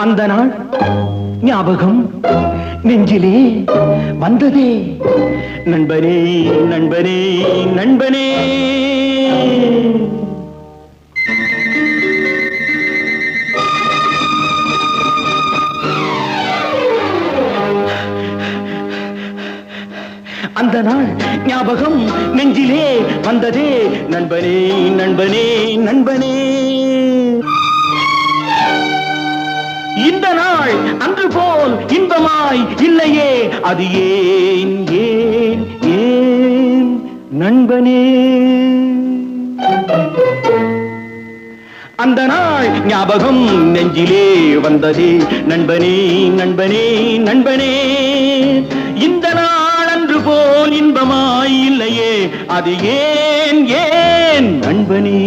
அந்த நாள் ஞாபகம் நெஞ்சிலே வந்ததே. நண்பனே நண்பனே நண்பனே, அந்த நாள் ஞாபகம் நெஞ்சிலே வந்ததே. நண்பனே நண்பனே நண்பனே, இந்த நாள் அன்று போல் இன்பமாய் இல்லையே, அது ஏன் ஏன் ஏன் நண்பனே? அந்த நாள் ஞாபகம் நெஞ்சிலே வந்ததே. நண்பனே நண்பனே நண்பனே, இந்த நாள் அன்று போல் இன்பமாய் இல்லையே, அது ஏன் ஏன் நண்பனே?